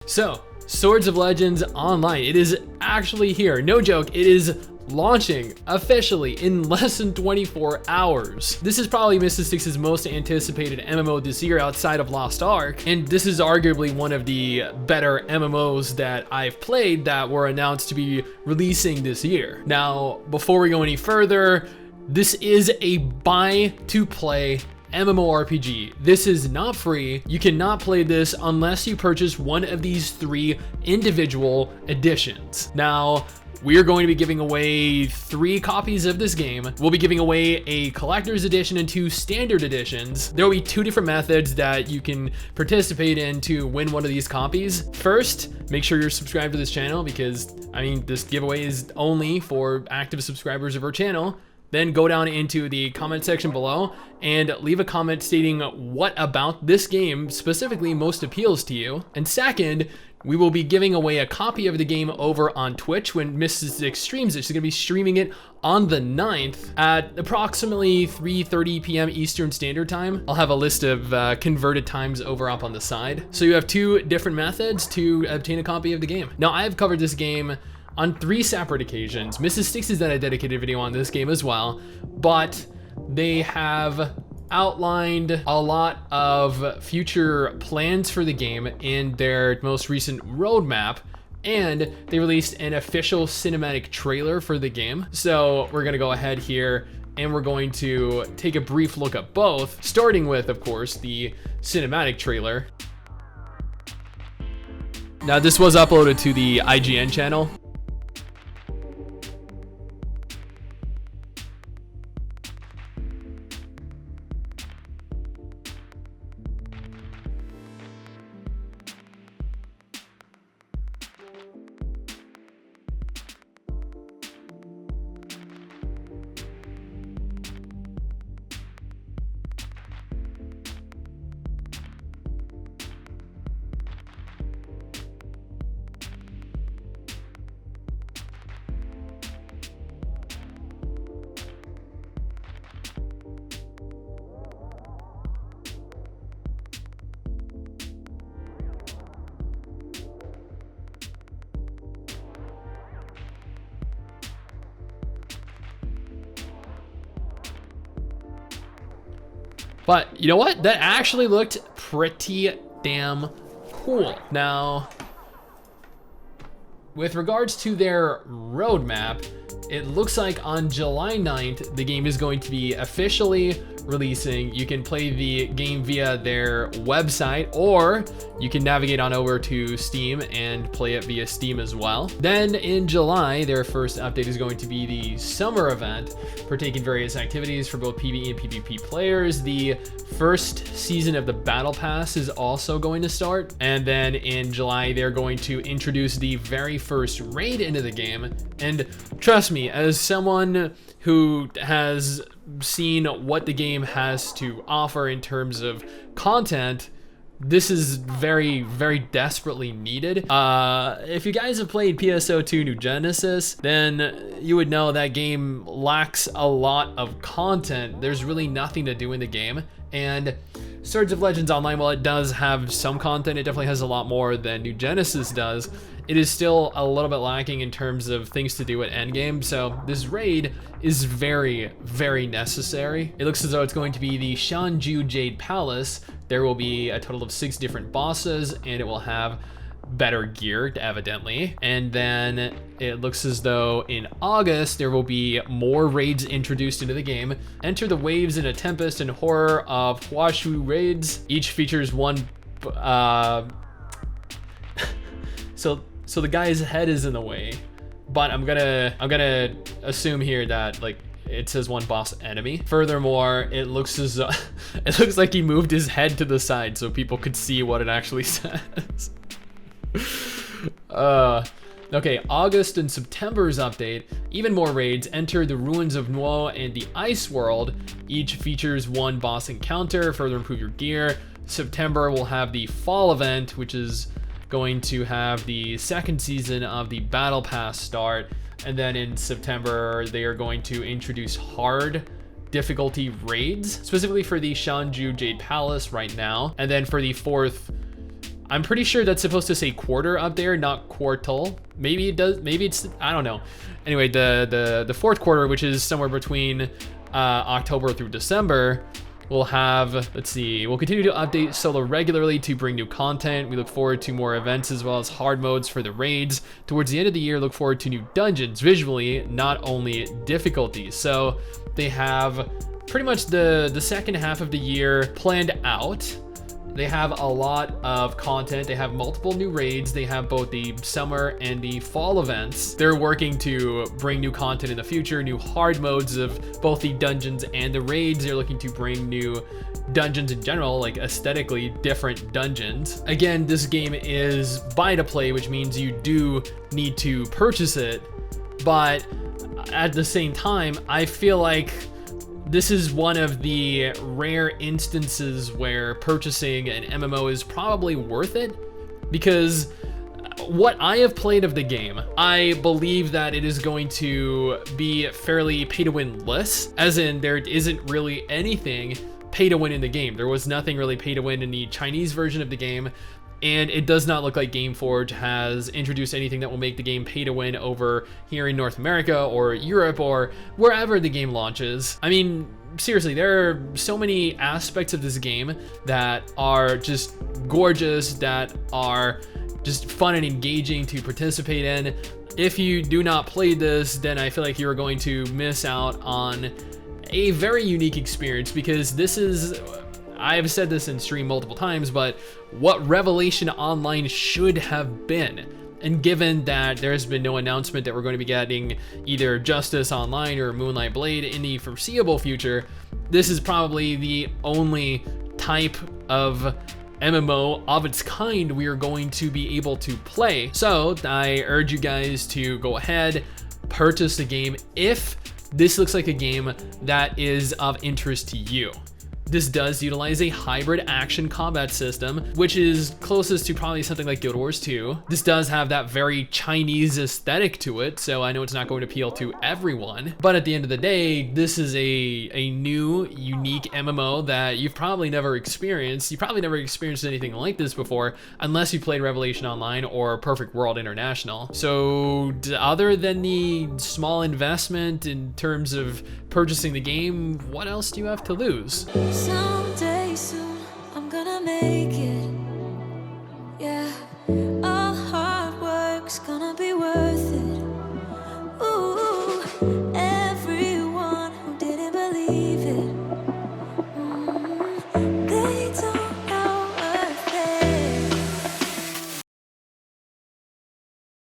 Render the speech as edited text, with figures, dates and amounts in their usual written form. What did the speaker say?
So, Swords of Legends Online, it is actually here. No joke, it is launching officially in less than 24 hours. This is probably MMOByte's most anticipated MMO this year outside of Lost Ark, and this is arguably one of the better MMOs that I've played that were announced to be releasing this year. Now, before we go any further, this is a buy to play MMORPG. This is not free. You cannot play this unless you purchase one of these 3 individual editions. Now, we are going to be giving away 3 copies of this game. We'll be giving away a collector's edition and 2 standard editions. There will be 2 different methods that you can participate in to win one of these copies. First, make sure you're subscribed to this channel because, I mean, this giveaway is only for active subscribers of our channel. Then go down into the comment section below and leave a comment stating what about this game specifically most appeals to you. And second, we will be giving away a copy of the game over on Twitch when MMOByte streams it. She's gonna be streaming it on the 9th at approximately 3:30 p.m. Eastern Standard Time. I'll have a list of converted times over up on the side. So you have 2 different methods to obtain a copy of the game. Now, I've covered this game on 3 separate occasions. MRSSSTIX has done a dedicated video on this game as well, but they have outlined a lot of future plans for the game in their most recent roadmap, and they released an official cinematic trailer for the game. So we're gonna go ahead here and we're going to take a brief look at both, starting with, of course, the cinematic trailer. Now, this was uploaded to the IGN channel. But you know what? That actually looked pretty damn cool. Now, with regards to their roadmap, it looks like on July 9th, the game is going to be officially releasing. You can play the game via their website, or you can navigate on over to Steam and play it via Steam as well. Then in July, their first update is going to be the summer event, partaking in various activities for both PvE and PvP players. The first season of the Battle Pass is also going to start. And then in July, they're going to introduce the very first raid into the game. And trust me, as someone who has seen what the game has to offer in terms of content, this is very, very desperately needed. If you guys have played PSO2 New Genesis, then you would know that game lacks a lot of content. There's really nothing to do in the game. And Swords of Legends Online, while it does have some content, it definitely has a lot more than New Genesis does. It is still a little bit lacking in terms of things to do at endgame, so this raid is very, very necessary. It looks as though it's going to be the Shanju Jade Palace. There will be a total of 6 different bosses, and it will have better gear, evidently. And then it looks as though in August, there will be more raids introduced into the game. Enter the Waves in a Tempest and Horror of Huashu raids. Each features one, So the guy's head is in the way, but I'm gonna assume here that like it says one boss enemy. Furthermore, it looks as it looks like he moved his head to the side so people could see what it actually says. Okay, August and September's update, even more raids. Enter the Ruins of Nuo and the Ice World. Each features one boss encounter, further improve your gear. September will have the Fall event, which is going to have the second season of the Battle Pass start. And then in September, they are going to introduce hard difficulty raids, specifically for the Shanju Jade Palace right now. And then for the fourth I'm pretty sure that's supposed to say quarter up there, not quartal. Maybe it does, maybe it's, I don't know. Anyway, the fourth quarter, which is somewhere between October through December, we'll have, let's see, we'll continue to update solo regularly to bring new content. We look forward to more events as well as hard modes for the raids. Towards the end of the year, look forward to new dungeons visually, not only difficulty. So they have pretty much the second half of the year planned out. They have a lot of content. They have multiple new raids. They have both the summer and the fall events. They're working to bring new content in the future, new hard modes of both the dungeons and the raids. They're looking to bring new dungeons in general, like aesthetically different dungeons. Again, this game is buy to play, which means you do need to purchase it. But at the same time, I feel like this is one of the rare instances where purchasing an MMO is probably worth it, because what I have played of the game, I believe that it is going to be fairly pay-to-win-less, as in there isn't really anything pay-to-win in the game. There was nothing really pay-to-win in the Chinese version of the game, and it does not look like Gameforge has introduced anything that will make the game pay to win over here in North America or Europe or wherever the game launches. I mean, seriously, there are so many aspects of this game that are just gorgeous, that are just fun and engaging to participate in. If you do not play this, then I feel like you're going to miss out on a very unique experience, because this is, I've said this in stream multiple times, but what Revelation Online should have been. And given that there's been no announcement that we're going to be getting either Justice Online or Moonlight Blade in the foreseeable future, this is probably the only type of MMO of its kind we are going to be able to play. So I urge you guys to go ahead, purchase the game if this looks like a game that is of interest to you. This does utilize a hybrid action combat system, which is closest to probably something like Guild Wars 2. This does have that very Chinese aesthetic to it, so I know it's not going to appeal to everyone. But at the end of the day, this is a new, unique MMO that you've probably never experienced. You probably never experienced anything like this before, unless you played Revelation Online or Perfect World International. So other than the small investment in terms of purchasing the game, what else do you have to lose? Someday soon.